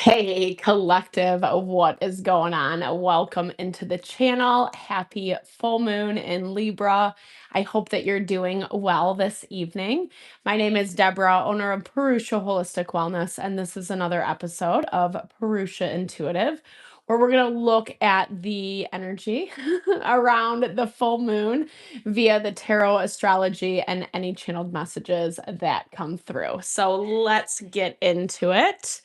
Hey, collective, what is going on? Welcome into the channel. Happy full moon in Libra. I hope that you're doing well this evening. My name is Deborah, owner of Purusha Holistic Wellness, and this is another episode of Purusha Intuitive, where we're going to look at the energy around the full moon via the tarot, astrology, and any channeled messages that come through. So let's get into it.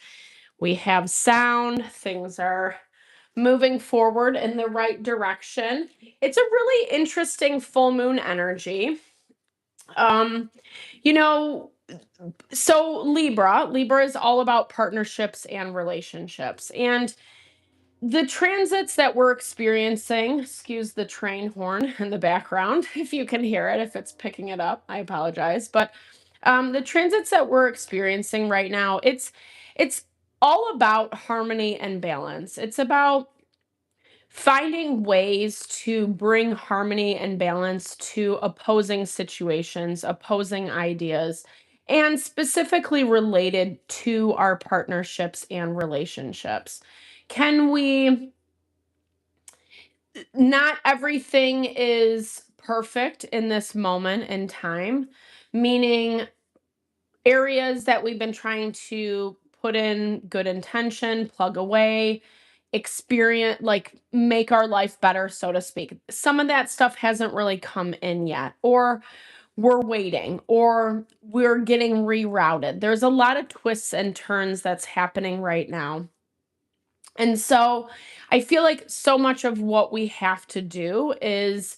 We have sound, things are moving forward in the right direction. It's a really interesting full moon energy. Um, you know, so Libra is all about partnerships and relationships. And the transits that we're experiencing, excuse the train horn in the background, if you can hear it, if it's picking it up, I apologize. But the transits that we're experiencing right now, it's all about harmony and balance. It's about finding ways to bring harmony and balance to opposing situations, opposing ideas, and specifically related to our partnerships and relationships. Can we, not everything is perfect in this moment in time, meaning areas that we've been trying to put in good intention, plug away, experience, like make our life better, so to speak. Some of that stuff hasn't really come in yet, or we're waiting, or we're getting rerouted. There's a lot of twists and turns that's happening right now. And so I feel like so much of what we have to do is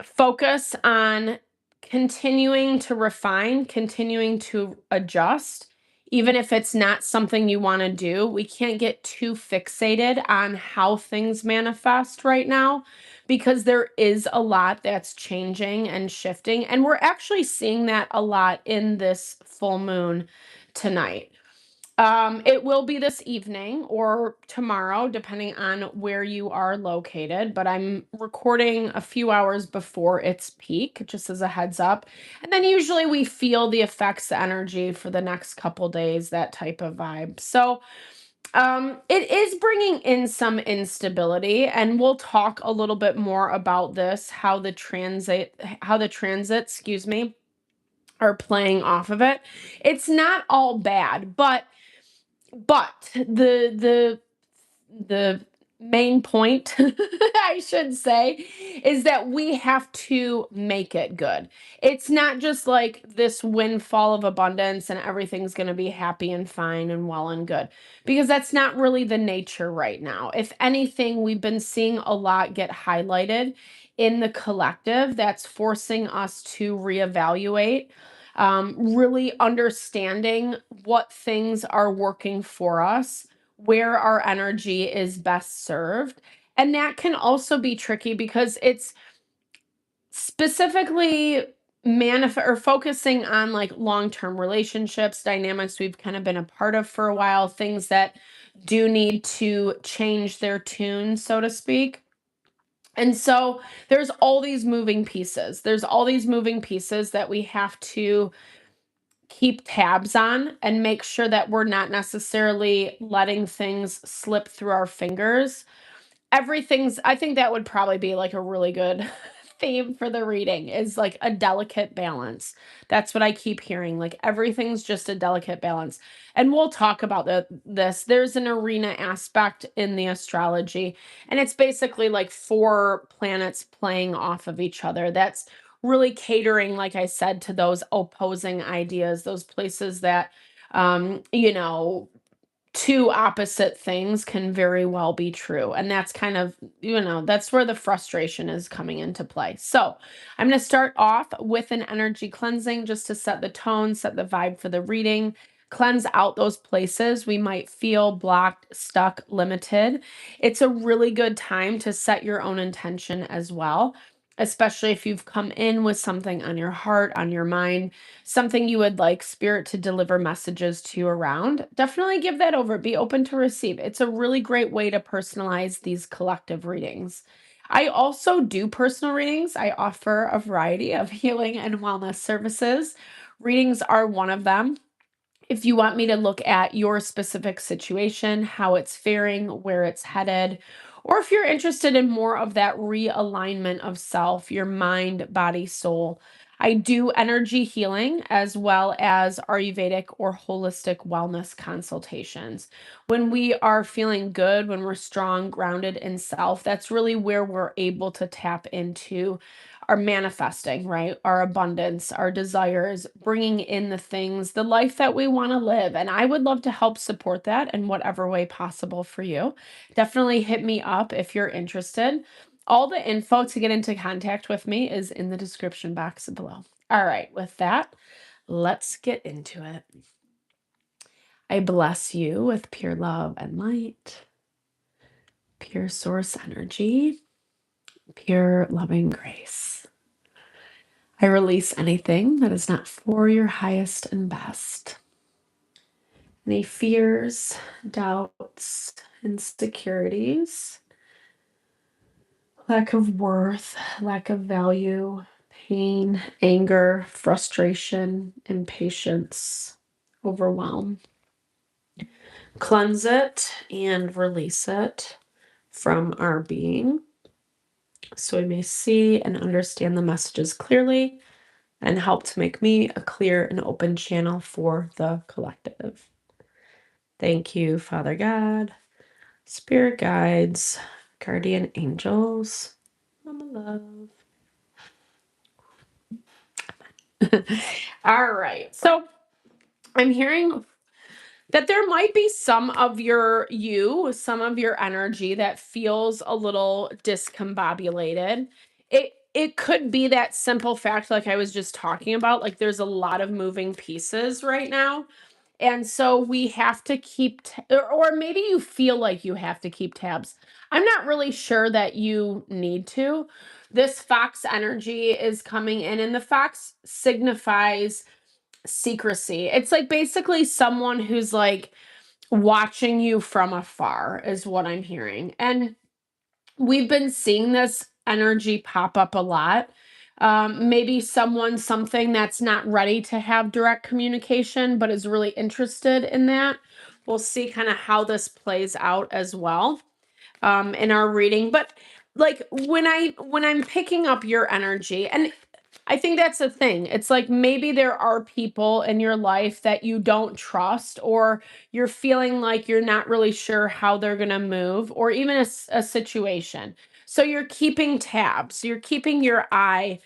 focus on continuing to refine, continuing to adjust, even if it's not something you want to do. We can't get too fixated on how things manifest right now because there is a lot that's changing and shifting. And we're actually seeing that a lot in this full moon tonight. It will be this evening or tomorrow, depending on where you are located, but I'm recording a few hours before its peak, just as a heads up. And then usually we feel the effects, the energy for the next couple days, that type of vibe. So it is bringing in some instability, and we'll talk a little bit more about this, how the transit, excuse me, are playing off of it. It's not all bad, but the main point, I should say, is that we have to make it good. It's not just like this windfall of abundance and everything's going to be happy and fine and well and good, because that's not really the nature right now. If anything, we've been seeing a lot get highlighted in the collective that's forcing us to reevaluate, really understanding what things are working for us, where our energy is best served. And that can also be tricky because it's specifically manifest or focusing on like long-term relationships, dynamics we've kind of been a part of for a while, things that do need to change their tune, so to speak. And so there's all these moving pieces. There's all these moving pieces that we have to keep tabs on and make sure that we're not necessarily letting things slip through our fingers. I think that would probably be like a really good theme for the reading, is like a delicate balance. That's what I keep hearing. Like everything's just a delicate balance. And we'll talk about this. There's an arena aspect in the astrology, and it's basically like four planets playing off of each other. That's really catering, like I said, to those opposing ideas, those places that, you know, two opposite things can very well be true. And that's kind of, that's where the frustration is coming into play. So I'm going to start off with an energy cleansing just to set the tone, set the vibe for the reading, cleanse out those places we might feel blocked, stuck, limited. It's a really good time to set your own intention as well, especially if you've come in with something on your heart, on your mind, something you would like spirit to deliver messages to you around. Definitely give that over. Be open to receive. It's a really great way to personalize these collective readings. I also do personal readings. I offer a variety of healing and wellness services. Readings are one of them. If you want me to look at your specific situation, how it's faring, where it's headed, or if you're interested in more of that realignment of self, your mind, body, soul, I do energy healing as well as Ayurvedic or holistic wellness consultations. When we are feeling good, when we're strong, grounded in self, that's really where we're able to tap into our manifesting, right? Our abundance, our desires, bringing in the things, the life that we want to live. And I would love to help support that in whatever way possible for you. Definitely hit me up if you're interested. All the info to get into contact with me is in the description box below. All right, with that, let's get into it. I bless you with pure love and light, pure source energy, pure loving grace. I release anything that is not for your highest and best. Any fears, doubts, insecurities, lack of worth, lack of value, pain, anger, frustration, impatience, overwhelm. Cleanse it and release it from our being so we may see and understand the messages clearly and help to make me a clear and open channel for the collective. Thank you, Father God, spirit guides, guardian angels, Mama love. All right. So I'm hearing that there might be some of some of your energy that feels a little discombobulated. It could be that simple fact, like I was just talking about, like there's a lot of moving pieces right now. And so we have to keep, or maybe you feel like you have to keep tabs. I'm not really sure that you need to. This fox energy is coming in, and the fox signifies secrecy. It's like basically someone who's like watching you from afar, is what I'm hearing. And we've been seeing this energy pop up a lot. Maybe something that's not ready to have direct communication, but is really interested in that. We'll see kind of how this plays out as well in our reading. But like when I'm picking up your energy, and I think that's the thing. It's like maybe there are people in your life that you don't trust, or you're feeling like you're not really sure how they're going to move, or even a situation. So you're keeping tabs, you're keeping your eye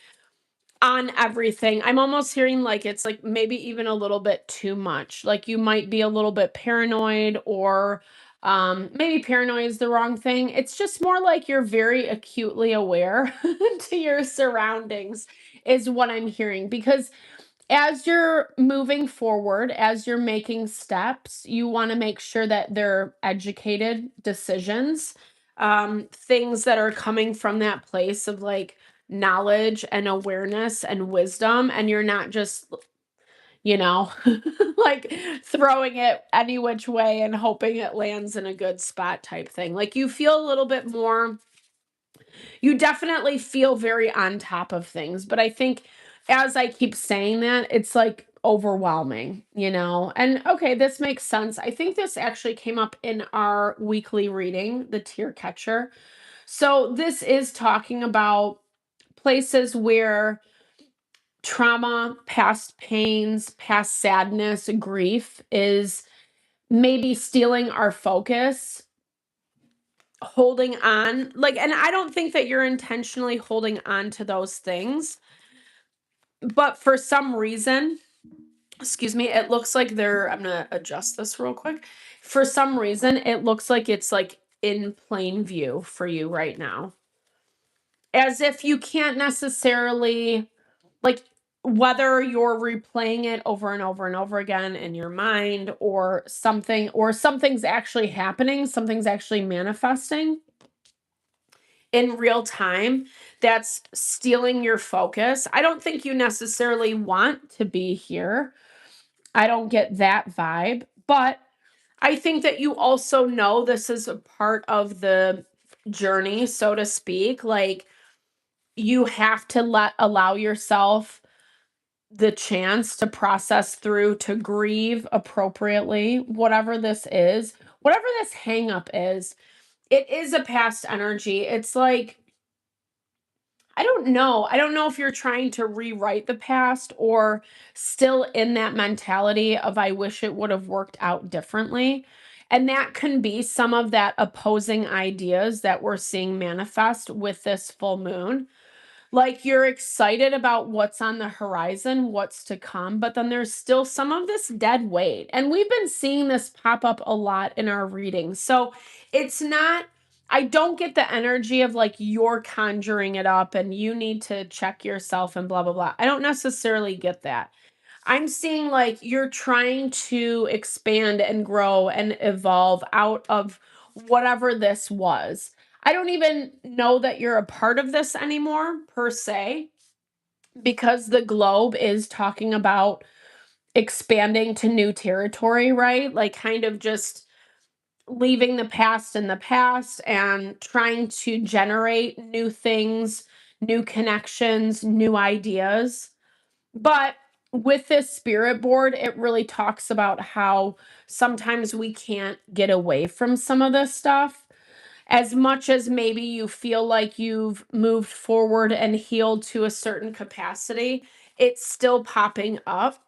on everything. I'm almost hearing like it's like maybe even a little bit too much. Like you might be a little bit paranoid, or maybe paranoid is the wrong thing. It's just more like you're very acutely aware to your surroundings, is what I'm hearing. Because as you're moving forward, as you're making steps, you want to make sure that they're educated decisions, things that are coming from that place of like knowledge and awareness and wisdom. And you're not just, you know, like throwing it any which way and hoping it lands in a good spot type thing. Like you feel a little bit more, you definitely feel very on top of things. But I think as I keep saying that, it's like overwhelming, you know? And okay, this makes sense. I think this actually came up in our weekly reading, the tear catcher. So this is talking about places where trauma, past pains, past sadness, grief is maybe stealing our focus, holding on. Like, and I don't think that you're intentionally holding on to those things, but for some reason, excuse me, it looks like I'm gonna adjust this real quick. For some reason, it looks like it's like in plain view for you right now, as if you can't necessarily, like, whether you're replaying it over and over and over again in your mind, or something's actually happening, something's actually manifesting in real time, that's stealing your focus. I don't think you necessarily want to be here. I don't get that vibe, but I think that you also know this is a part of the journey, so to speak. Like you have to allow yourself the chance to process through, to grieve appropriately, whatever this is, whatever this hang up is, it is a past energy. It's like, I don't know. I don't know if you're trying to rewrite the past or still in that mentality of, I wish it would have worked out differently. And that can be some of that opposing ideas that we're seeing manifest with this full moon. Like, you're excited about what's on the horizon, what's to come, but then there's still some of this dead weight. And we've been seeing this pop up a lot in our readings. So it's not, I don't get the energy of like you're conjuring it up and you need to check yourself and blah, blah, blah. I don't necessarily get that. I'm seeing like you're trying to expand and grow and evolve out of whatever this was. I don't even know that you're a part of this anymore, per se, because the globe is talking about expanding to new territory, right? Like, kind of just leaving the past in the past and trying to generate new things, new connections, new ideas. But with this spirit board, it really talks about how sometimes we can't get away from some of this stuff. As much as maybe you feel like you've moved forward and healed to a certain capacity, it's still popping up.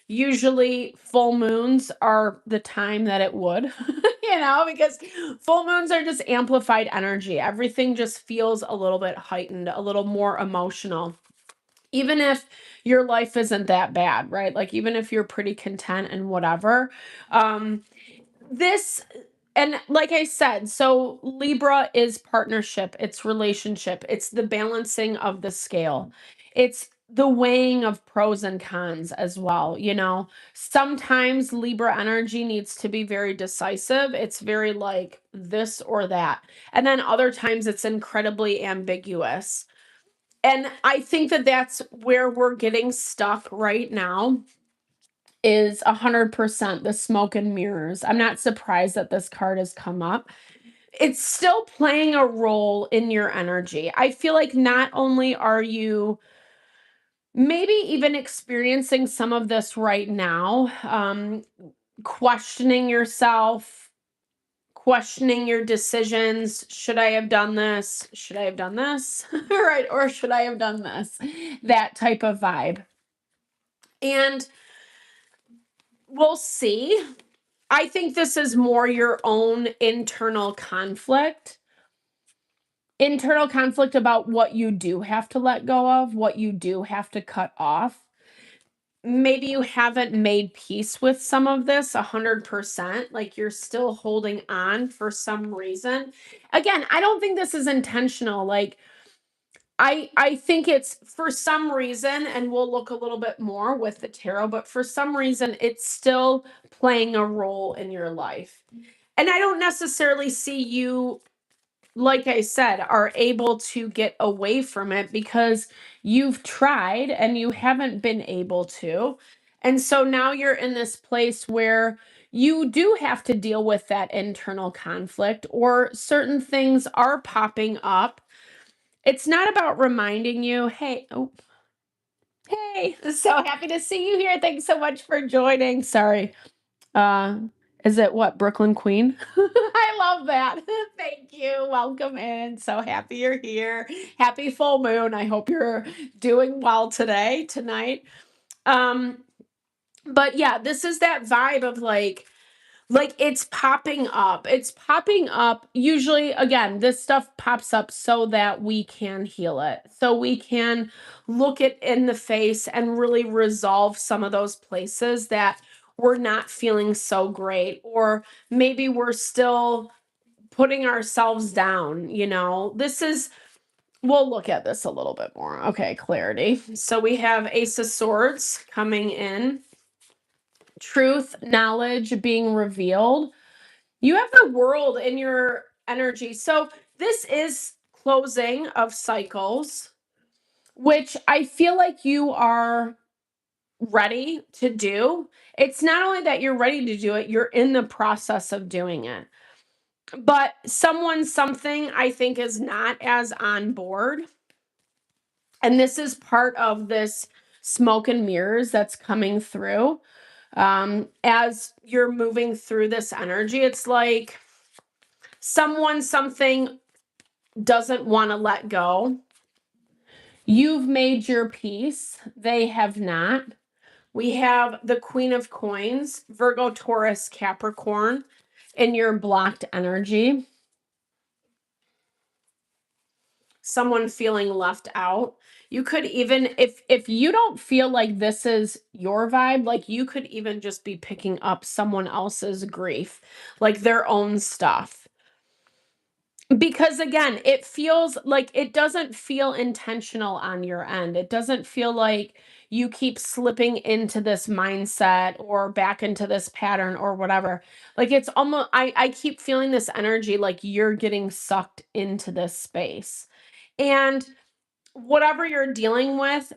Usually, full moons are the time that it would, because full moons are just amplified energy. Everything just feels a little bit heightened, a little more emotional. Even if your life isn't that bad, right? Like, even if you're pretty content and whatever. This, and like I said, so Libra is partnership, it's relationship, it's the balancing of the scale, it's the weighing of pros and cons as well. Sometimes Libra energy needs to be very decisive. It's very like this or that. And then other times it's incredibly ambiguous. And I think that that's where we're getting stuck right now, is 100% the smoke and mirrors. I'm not surprised that this card has come up. It's still playing a role in your energy. I feel like not only are you maybe even experiencing some of this right now, questioning yourself, questioning your decisions. Should I have done this? Should I have done this? Right? Or should I have done this? That type of vibe. And we'll see. I think this is more your own internal conflict. Internal conflict about what you do have to let go of, what you do have to cut off. Maybe you haven't made peace with some of this 100%, like you're still holding on for some reason. Again, I don't think this is intentional. Like, I think it's for some reason, and we'll look a little bit more with the tarot, but for some reason, it's still playing a role in your life. And I don't necessarily see you, like I said, are able to get away from it because you've tried and you haven't been able to. And so now you're in this place where you do have to deal with that internal conflict, or certain things are popping up. It's not about reminding you, hey, oh, hey, so happy to see you here. Thanks so much for joining. Sorry. Uh, is it what, Brooklyn Queen? I love that. Thank you. Welcome in. So happy you're here. Happy full moon. I hope you're doing well today, tonight. But yeah, this is that vibe of like it's popping up. It's popping up. Usually, again, this stuff pops up so that we can heal it. So we can look it in the face and really resolve some of those places that we're not feeling so great, or maybe we're still putting ourselves down. We'll look at this a little bit more. Okay, clarity. So we have Ace of Swords coming in. Truth, knowledge being revealed. You have the World in your energy. So this is closing of cycles, which I feel like you are ready to do. It's not only that you're ready to do it, you're in the process of doing it. But something I think is not as on board. And this is part of this smoke and mirrors that's coming through. As you're moving through this energy, it's like something doesn't want to let go. You've made your peace. They have not. We have the Queen of Coins, Virgo, Taurus, Capricorn in your blocked energy. Someone feeling left out. You could even, if you don't feel like this is your vibe, like you could even just be picking up someone else's grief, like their own stuff. Because again, it feels like it doesn't feel intentional on your end. It doesn't feel like you keep slipping into this mindset or back into this pattern or whatever. Like it's almost, I keep feeling this energy like you're getting sucked into this space. And whatever you're dealing with,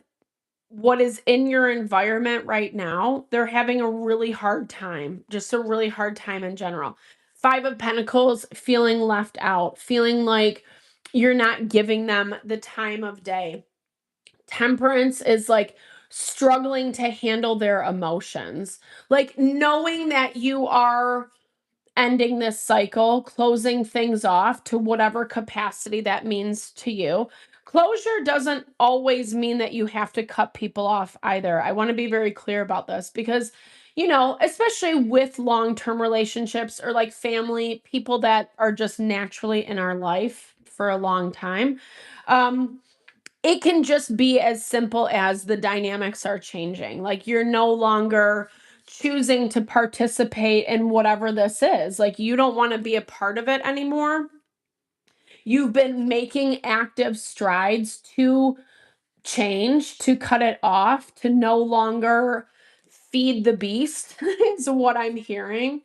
what is in your environment right now, they're having a really hard time, just a really hard time in general. Five of Pentacles, feeling left out, feeling like you're not giving them the time of day. Temperance is like struggling to handle their emotions, like knowing that you are ending this cycle, closing things off to whatever capacity that means to you. Closure doesn't always mean that you have to cut people off either. I want to be very clear about this because, you know, especially with long-term relationships or like family, people that are just naturally in our life for a long time, it can just be as simple as the dynamics are changing. Like you're no longer choosing to participate in whatever this is. Like you don't want to be a part of it anymore. You've been making active strides to change, to cut it off, to no longer feed the beast, is what I'm hearing.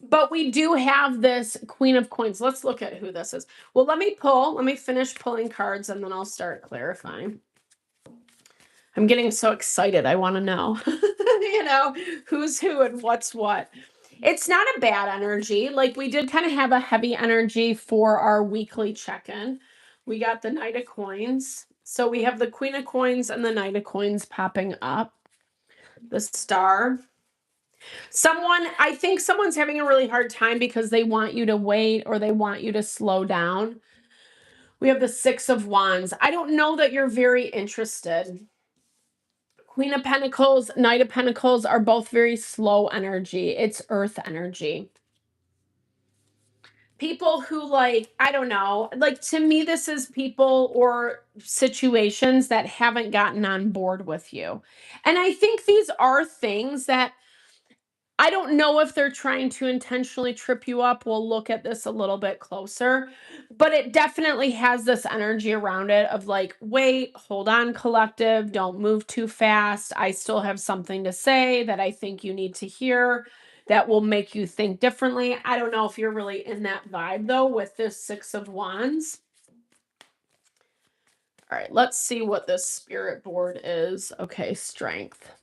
But we do have this Queen of Coins. Let's look at who this is. Well, let me finish pulling cards and then I'll start clarifying. I'm getting so excited. I want to know, you know, who's who and what's what. It's not a bad energy. Like we did kind of have a heavy energy for our weekly check-in. We got the Knight of Coins. So we have the Queen of Coins and the Knight of Coins popping up. The Star. I think someone's having a really hard time because they want you to wait or they want you to slow down. We have the Six of Wands. I don't know that you're very interested. Queen of Pentacles, Knight of Pentacles are both very slow energy. It's earth energy. People who like, I don't know, like to me, this is people or situations that haven't gotten on board with you. And I think these are things that I don't know if they're trying to intentionally trip you up. We'll look at this a little bit closer, but it definitely has this energy around it of like, wait, hold on, collective, don't move too fast. I still have something to say that I think you need to hear that will make you think differently. I don't know if you're really in that vibe though with this Six of Wands. All right, let's see what this spirit board is. Okay, Strength.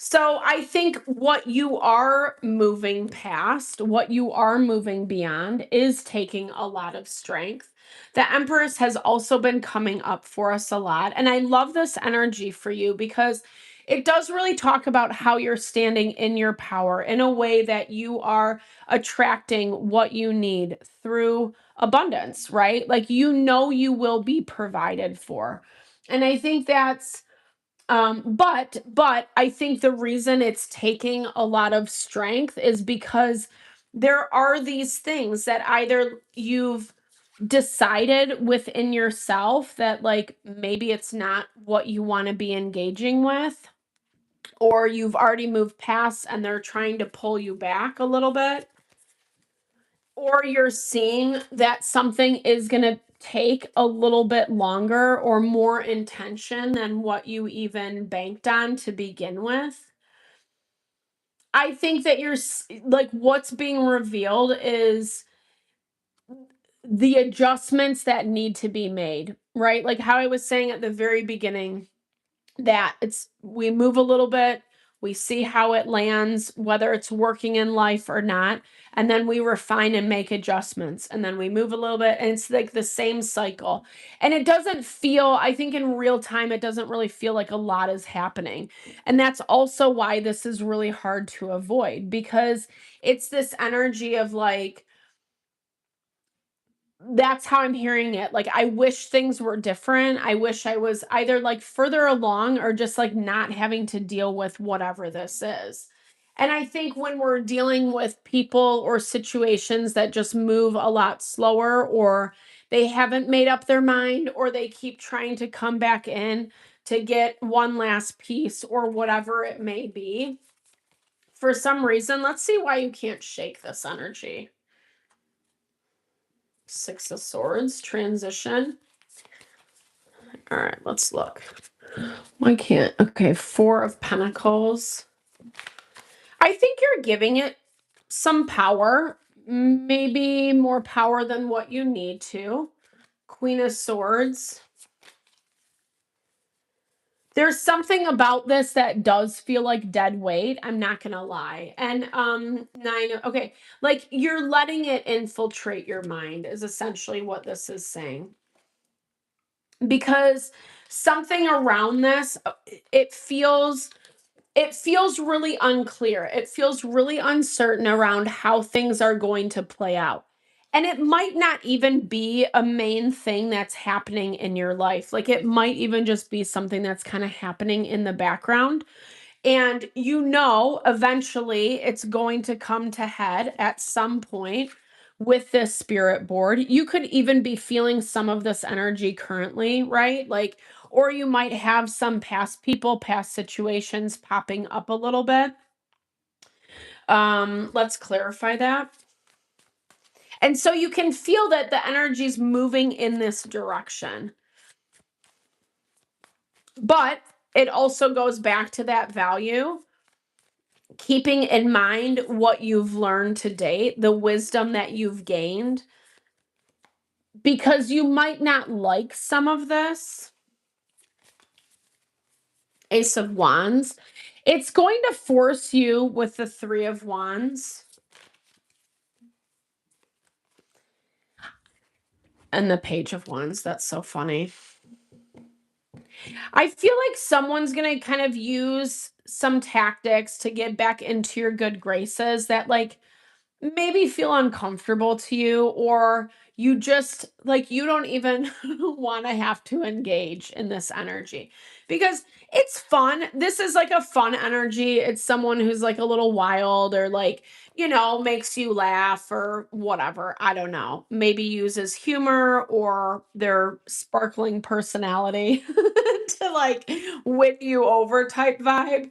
So I think what you are moving past, what you are moving beyond is taking a lot of strength. The Empress has also been coming up for us a lot. And I love this energy for you because it does really talk about how you're standing in your power in a way that you are attracting what you need through abundance, right? Like you know you will be provided for. And I think that's but I think the reason it's taking a lot of strength is because there are these things that either you've decided within yourself that like maybe it's not what you want to be engaging with, or you've already moved past and they're trying to pull you back a little bit, or you're seeing that something is going to take a little bit longer or more intention than what you even banked on to begin with. I think that like what's being revealed is the adjustments that need to be made, right? Like how I was saying at the very beginning that we move a little bit, We see how it lands, whether it's working in life or not. And then we refine and make adjustments. And then we move a little bit. And it's like the same cycle. And it doesn't feel, I think in real time, it doesn't really feel like a lot is happening. And that's also why this is really hard to avoid, because it's this energy of like, that's how I'm hearing it. Like, I wish things were different. I wish I was either like further along or just like not having to deal with whatever this is. And I think when we're dealing with people or situations that just move a lot slower, or they haven't made up their mind, or they keep trying to come back in to get one last piece or whatever it may be, for some reason, let's see why you can't shake this energy. Six of Swords, transition. All right, let's look. Why can't? Okay, Four of Pentacles. I think you're giving it some power, maybe more power than what you need to. Queen of Swords. There's something about this that does feel like dead weight. I'm not gonna lie. And okay, like you're letting it infiltrate your mind is essentially what this is saying. Because something around this, it feels really unclear. It feels really uncertain around how things are going to play out. And it might not even be a main thing that's happening in your life. Like it might even just be something that's kind of happening in the background. And eventually it's going to come to head at some point with this spirit board. You could even be feeling some of this energy currently, right? Like, or you might have some past people, past situations popping up a little bit. Let's clarify that. And so you can feel that the energy is moving in this direction. But it also goes back to that value, keeping in mind what you've learned to date, the wisdom that you've gained, because you might not like some of this. Ace of Wands. It's going to force you with the Three of Wands and the Page of Wands. That's so funny. I feel like someone's going to kind of use some tactics to get back into your good graces that like maybe feel uncomfortable to you, or you just like you don't even want to have to engage in this energy because it's fun. This is like a fun energy. It's someone who's like a little wild, or like, makes you laugh or whatever. I don't know. Maybe uses humor or their sparkling personality to like win you over type vibe.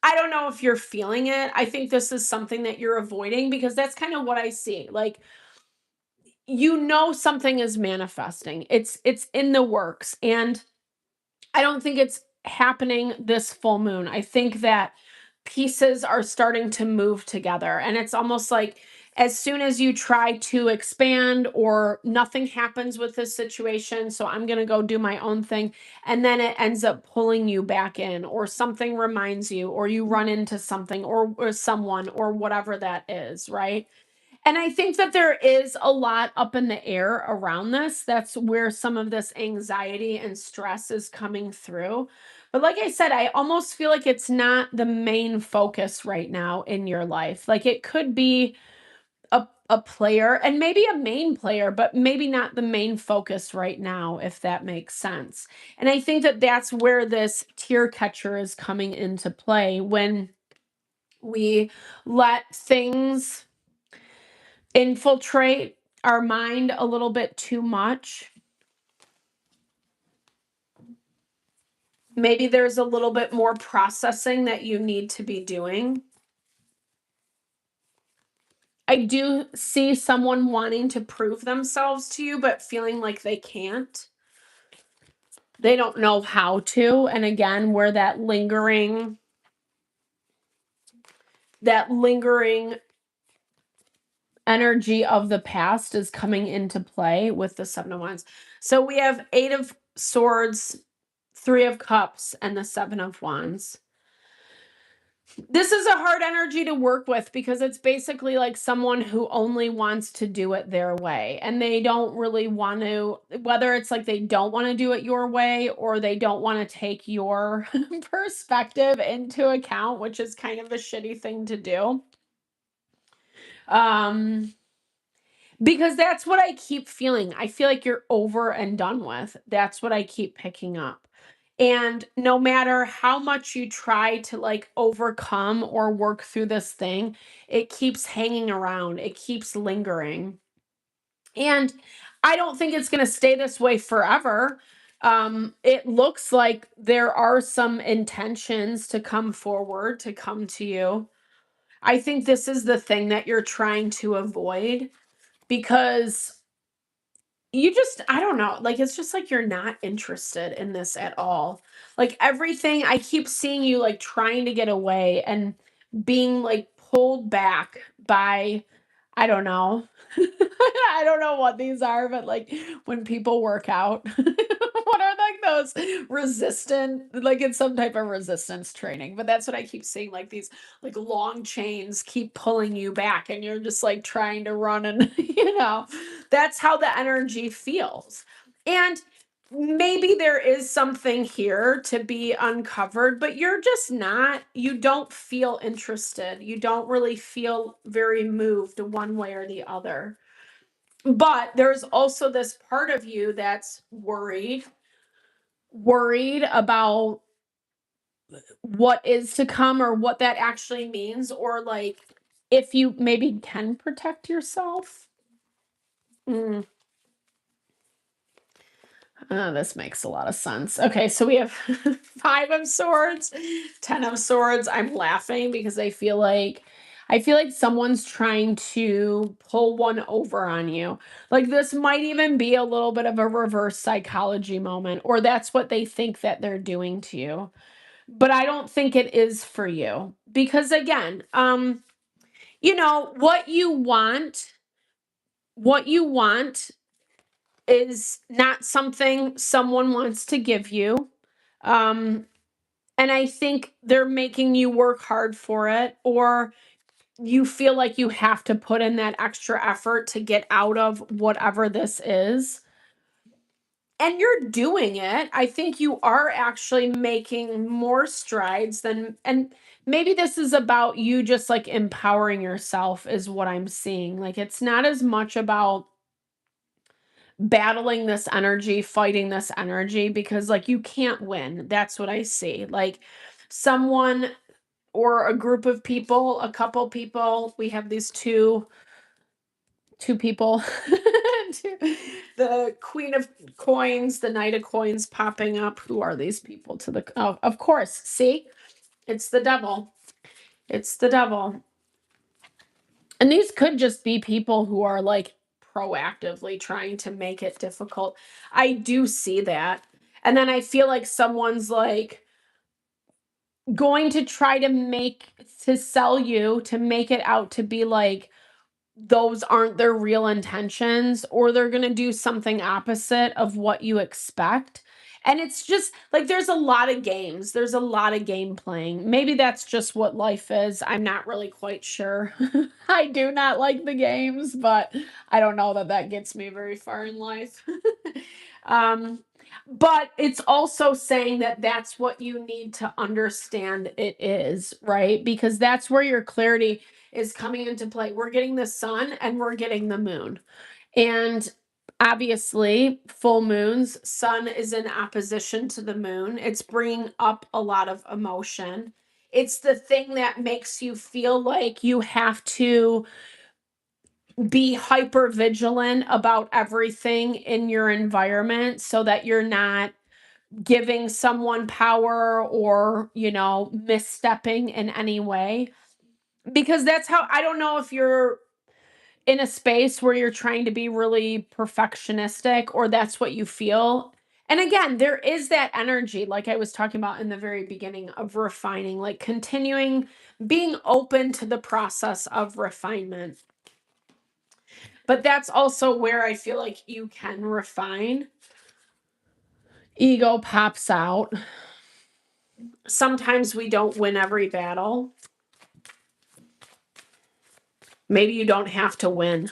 I don't know if you're feeling it. I think this is something that you're avoiding because that's kind of what I see. Like, something is manifesting. It's in the works, and I don't think it's happening this full moon. I think that pieces are starting to move together, and it's almost like as soon as you try to expand or nothing happens with this situation, so I'm going to go do my own thing, and then it ends up pulling you back in, or something reminds you, or you run into something, or someone, or whatever that is, right? And I think that there is a lot up in the air around this. That's where some of this anxiety and stress is coming through. But like I said, I almost feel like it's not the main focus right now in your life. Like it could be a player and maybe a main player, but maybe not the main focus right now, if that makes sense. And I think that that's where this tear catcher is coming into play, when we let things infiltrate our mind a little bit too much. Maybe there's a little bit more processing that you need to be doing. I do see someone wanting to prove themselves to you, but feeling like they can't. They don't know how to. And again, where that lingering energy of the past is coming into play with the Seven of Wands. So we have Eight of Swords, Three of Cups, and the Seven of Wands. This is a hard energy to work with because it's basically like someone who only wants to do it their way and they don't really want to, whether it's like they don't want to do it your way or they don't want to take your perspective into account, which is kind of a shitty thing to do. Um, because that's what I keep feeling. I feel like you're over and done with. That's what I keep picking up. And no matter how much you try to like overcome or work through this thing, it keeps hanging around. It keeps lingering. And I don't think it's going to stay this way forever. It looks like there are some intentions to come forward, to come to you. I think this is the thing that you're trying to avoid because you just, I don't know, like, it's just like you're not interested in this at all. Like, everything I keep seeing you, like, trying to get away and being, like, pulled back by, I don't know. I don't know what these are, but, like, when people work out, what are, like, those resistant like, it's some type of resistance training, but that's what I keep seeing, like, these, like, long chains keep pulling you back, and you're just, like, trying to run and, that's how the energy feels. And maybe there is something here to be uncovered, but you're just not, you don't feel interested. You don't really feel very moved one way or the other. But there's also this part of you that's worried about what is to come or what that actually means, or like if you maybe can protect yourself. Mm. This makes a lot of sense. Okay, so we have 5 of Swords, 10 of Swords. I'm laughing because I feel like someone's trying to pull one over on you. Like this might even be a little bit of a reverse psychology moment, or that's what they think that they're doing to you. But I don't think it is for you. Because again, what you want is not something someone wants to give you. Um, and I think they're making you work hard for it, or you feel like you have to put in that extra effort to get out of whatever this is. And you're doing it. I think you are actually making more strides than, and maybe this is about you just like empowering yourself, is what I'm seeing. Like it's not as much about battling this energy, fighting this energy, because like you can't win. That's what I see. Like someone or a group of people, a couple people, we have these two people. The Queen of Coins, the Knight of Coins popping up. Who are these people to the, oh, of course. See? It's the devil. It's the devil. And these could just be people who are like proactively trying to make it difficult. I do see that. And then I feel like someone's like going to try to sell you, to make it out to be like those aren't their real intentions, or they're going to do something opposite of what you expect. And it's just like there's a lot of games. There's a lot of game playing. Maybe that's just what life is. I'm not really quite sure. I do not like the games, but I don't know that that gets me very far in life. um, but it's also saying that that's what you need to understand it is, right? Because that's where your clarity is coming into play. We're getting the sun and we're getting the moon. And obviously, full moons, sun is in opposition to the moon. It's bringing up a lot of emotion. It's the thing that makes you feel like you have to be hyper vigilant about everything in your environment so that you're not giving someone power or, misstepping in any way. Because that's how, I don't know if you're in a space where you're trying to be really perfectionistic or that's what you feel. And again, there is that energy, like I was talking about in the very beginning, of refining, like continuing being open to the process of refinement. But that's also where I feel like you can refine. Ego pops out. Sometimes we don't win every battle. Maybe you don't have to win.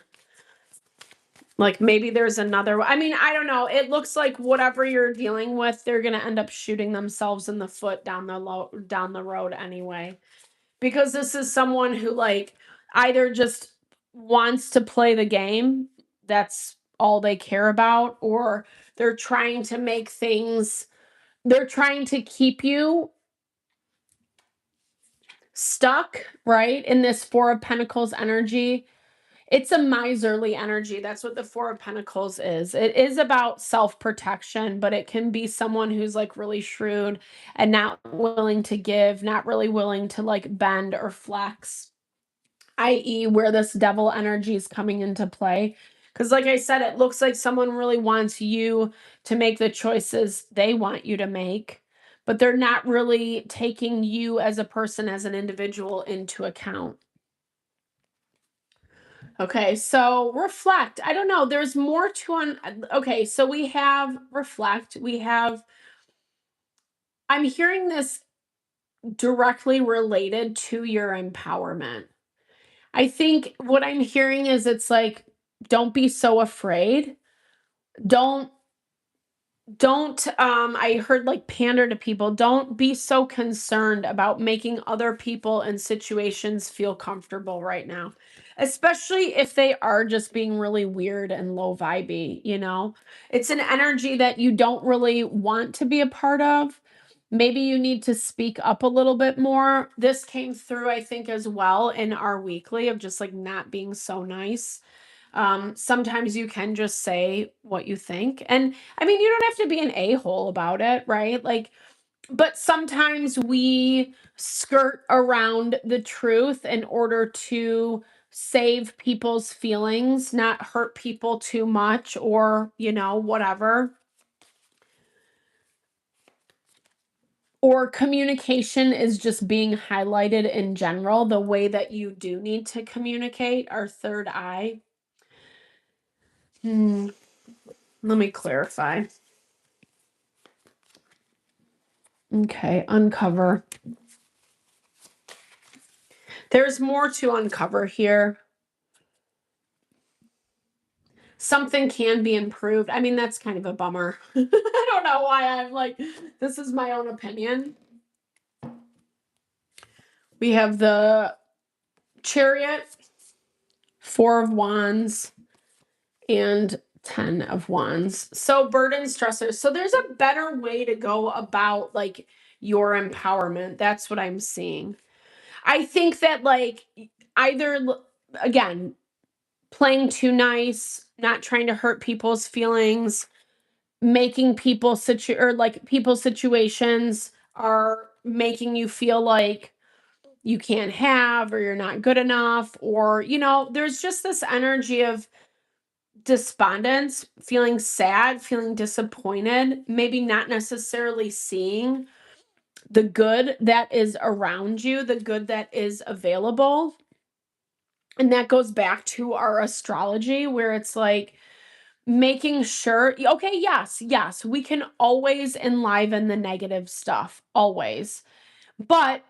Like maybe there's another, I mean, I don't know. It looks like whatever you're dealing with, they're going to end up shooting themselves in the foot down the road anyway. Because this is someone who like either just wants to play the game, that's all they care about, or they're trying to make things, they're trying to keep you stuck, right? In this Four of Pentacles energy. It's a miserly energy. That's what the Four of Pentacles is. It is about self-protection, but it can be someone who's like really shrewd and not willing to give, not really willing to like bend or flex, i.e., where this devil energy is coming into play. Because, like I said, it looks like someone really wants you to make the choices they want you to make, but they're not really taking you as a person, as an individual, into account. Okay, so reflect. I don't know. There's more to okay, so we have reflect. We have, I'm hearing this directly related to your empowerment. I think what I'm hearing is it's like, don't be so afraid. Don't I heard like pander to people. Don't be so concerned about making other people and situations feel comfortable right now, especially if they are just being really weird and low vibey, you know. It's an energy that you don't really want to be a part of. Maybe you need to speak up a little bit more. This came through, I think, as well in our weekly of just like not being so nice. Sometimes you can just say what you think. And I mean, you don't have to be an a-hole about it, right? Like, but sometimes we skirt around the truth in order to save people's feelings, not hurt people too much, or, you know, whatever. Or communication is just being highlighted in general, the way that you do need to communicate, our third eye. Let me clarify. Okay, uncover. There's more to uncover here. Something can be improved. I mean, that's kind of a bummer. I don't know why I'm like, this is my own opinion. We have the Chariot, Four of Wands, and 10 of Wands. So burden stressors. So there's a better way to go about like your empowerment. That's what I'm seeing. I think that like either, again, playing too nice, not trying to hurt people's feelings, making people people's situations are making you feel like you can't have, or you're not good enough, or you know, there's just this energy of despondence, feeling sad, feeling disappointed, maybe not necessarily seeing the good that is around you, the good that is available. And that goes back to our astrology, where it's like making sure, okay, yes, we can always enliven the negative stuff, always. But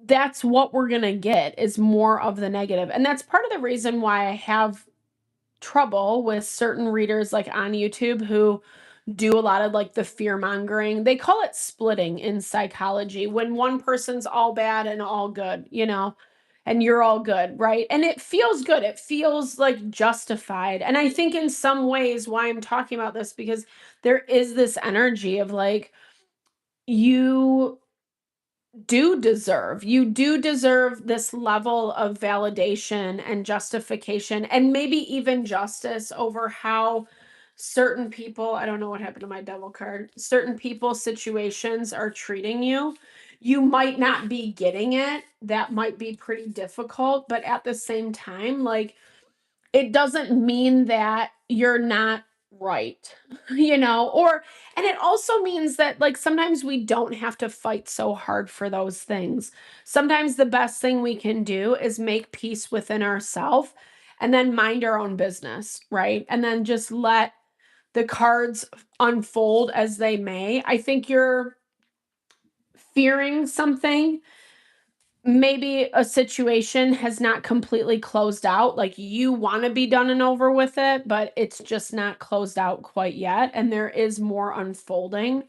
that's what we're going to get, is more of the negative. And that's part of the reason why I have trouble with certain readers like on YouTube who do a lot of like the fear mongering. They call it splitting in psychology, when one person's all bad and all good, you know, and you're all good, right? And it feels good. It feels like justified. And I think in some ways why I'm talking about this, because there is this energy of like, you you do deserve this level of validation and justification, and maybe even justice over how certain people, I don't know what happened to my devil card, certain people, situations are treating you. You might not be getting it. That might be pretty difficult, but at the same time, like, it doesn't mean that you're not right, you know, or, and it also means that like sometimes we don't have to fight so hard for those things. Sometimes the best thing we can do is make peace within ourselves and then mind our own business, right? And then just let the cards unfold as they may. I think you're fearing something. Maybe a situation has not completely closed out. Like you want to be done and over with it, but it's just not closed out quite yet. And there is more unfolding.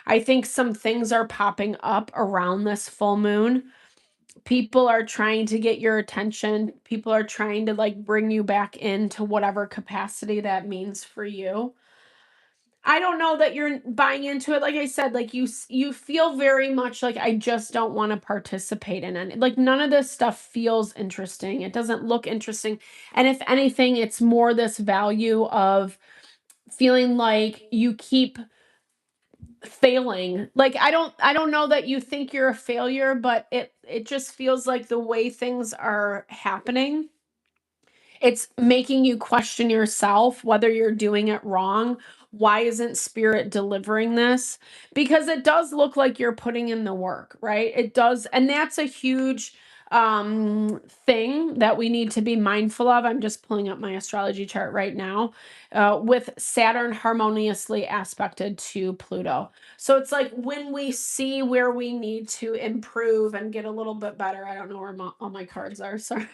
I think some things are popping up around this full moon. People are trying to get your attention. People are trying to like bring you back into whatever capacity that means for you. I don't know that you're buying into it. Like I said, like you feel very much like I just don't want to participate in it. Like none of this stuff feels interesting. It doesn't look interesting. And if anything, it's more this value of feeling like you keep failing. Like I don't know that you think you're a failure, but it just feels like the way things are happening, it's making you question yourself whether you're doing it wrong. Why isn't spirit delivering this? Because it does look like you're putting in the work, right? It does. And that's a huge thing that we need to be mindful of. I'm just pulling up my astrology chart right now, with Saturn harmoniously aspected to Pluto. So it's like when we see where we need to improve and get a little bit better. I don't know where all my cards are. Sorry.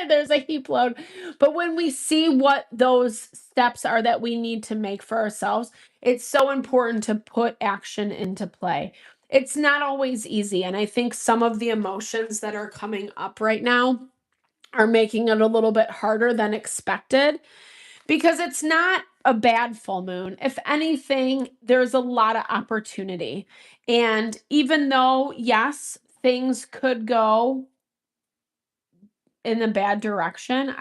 There's a heap load. But when we see what those steps are that we need to make for ourselves, it's so important to put action into play. It's not always easy. And I think some of the emotions that are coming up right now are making it a little bit harder than expected, because it's not a bad full moon. If anything, there's a lot of opportunity. And even though, yes, things could go in a bad direction,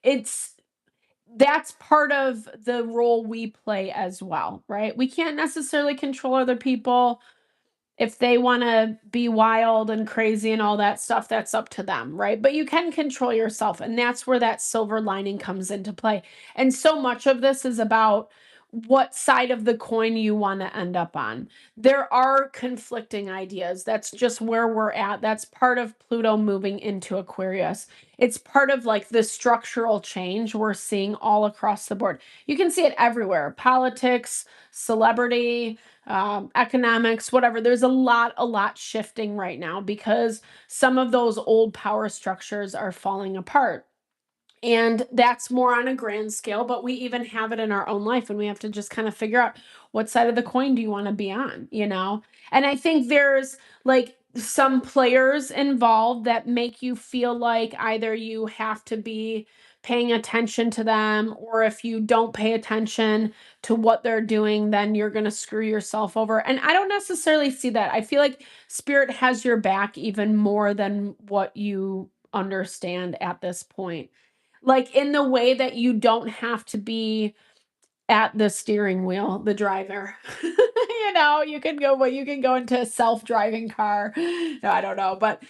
it's that's part of the role we play as well, right? We can't necessarily control other people. If they want to be wild and crazy and all that stuff, that's up to them, right? But you can control yourself. And that's where that silver lining comes into play. And so much of this is about what side of the coin you want to end up on. There are conflicting ideas. That's just where we're at. That's part of Pluto moving into Aquarius. It's part of like the structural change we're seeing all across the board. You can see it everywhere: politics, celebrity, economics, whatever. There's a lot shifting right now because some of those old power structures are falling apart. And that's more on a grand scale, but we even have it in our own life, and we have to just kind of figure out what side of the coin do you want to be on, you know? And I think there's like some players involved that make you feel like either you have to be paying attention to them, or if you don't pay attention to what they're doing, then you're going to screw yourself over. And I don't necessarily see that. I feel like spirit has your back even more than what you understand at this point, like in the way that you don't have to be at the steering wheel, the driver. You can go, well, you can go into a self-driving car. No, I don't know, but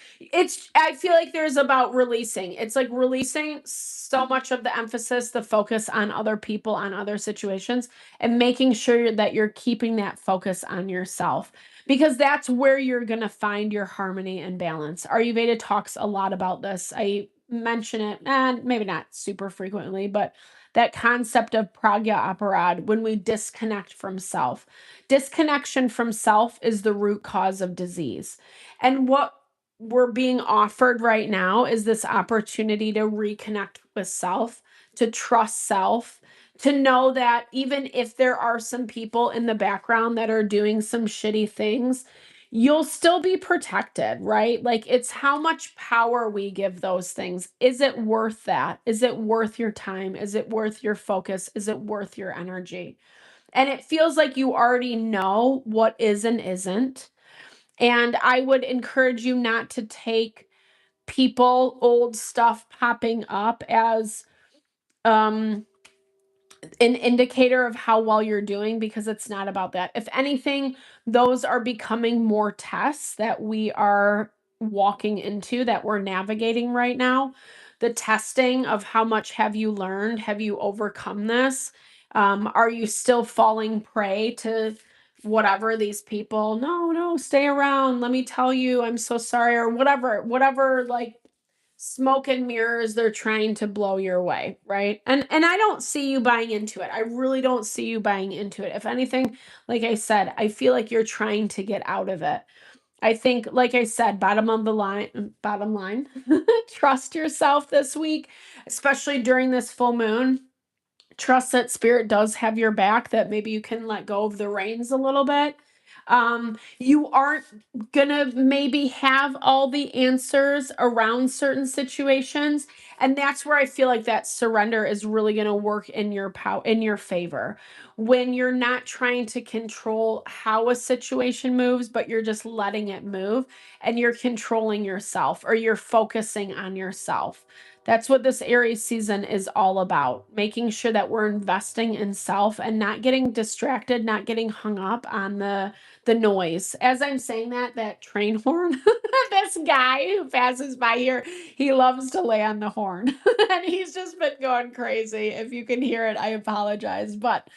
I feel like there's about releasing. It's like releasing so much of the emphasis, the focus on other people, on other situations, and making sure that you're keeping that focus on yourself, because that's where you're going to find your harmony and balance. Ayurveda talks a lot about this. I mention it, and maybe not super frequently, but that concept of pragya aparad, when we disconnect from self. Disconnection from self is the root cause of disease. And what we're being offered right now is this opportunity to reconnect with self, to trust self, to know that even if there are some people in the background that are doing some shitty things, you'll still be protected, right? Like it's how much power we give those things. Is it worth that? Is it worth your time? Is it worth your focus? Is it worth your energy? And it feels like you already know what is and isn't. And I would encourage you not to take people, old stuff popping up as an indicator of how well you're doing, because it's not about that. If anything, those are becoming more tests that we are walking into, that we're navigating right now. The testing of how much have you learned? Have you overcome this? Are you still falling prey to whatever these people? No, stay around. Let me tell you, I'm so sorry, or whatever, like smoke and mirrors they're trying to blow your way, right? And I don't see you buying into it. I really don't see you buying into it. If anything, like I said, I feel like you're trying to get out of it. I think, like I said, bottom line, trust yourself this week, especially during this full moon. Trust that spirit does have your back, that maybe you can let go of the reins a little bit. You aren't gonna maybe have all the answers around certain situations, and that's where I feel like that surrender is really gonna work in your in your favor. When you're not trying to control how a situation moves, but you're just letting it move, and you're controlling yourself, or you're focusing on yourself. That's what this Aries season is all about, making sure that we're investing in self and not getting distracted, not getting hung up on the noise. As I'm saying that, that train horn, this guy who passes by here, he loves to lay on the horn. And he's just been going crazy. If you can hear it, I apologize. But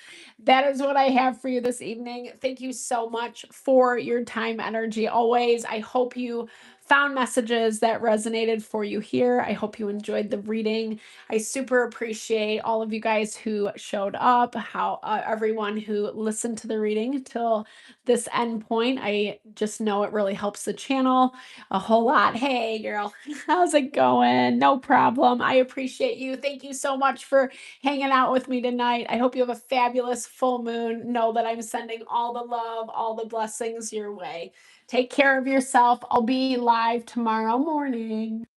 that is what I have for you this evening. Thank you so much for your time, energy, always. I hope you found messages that resonated for you here. I hope you enjoyed the reading. I super appreciate all of you guys who showed up, how everyone who listened to the reading till this end point. I just know it really helps the channel a whole lot. Hey, girl, how's it going? No problem. I appreciate you. Thank you so much for hanging out with me tonight. I hope you have a fabulous full moon. Know that I'm sending all the love, all the blessings your way. Take care of yourself. I'll be live tomorrow morning.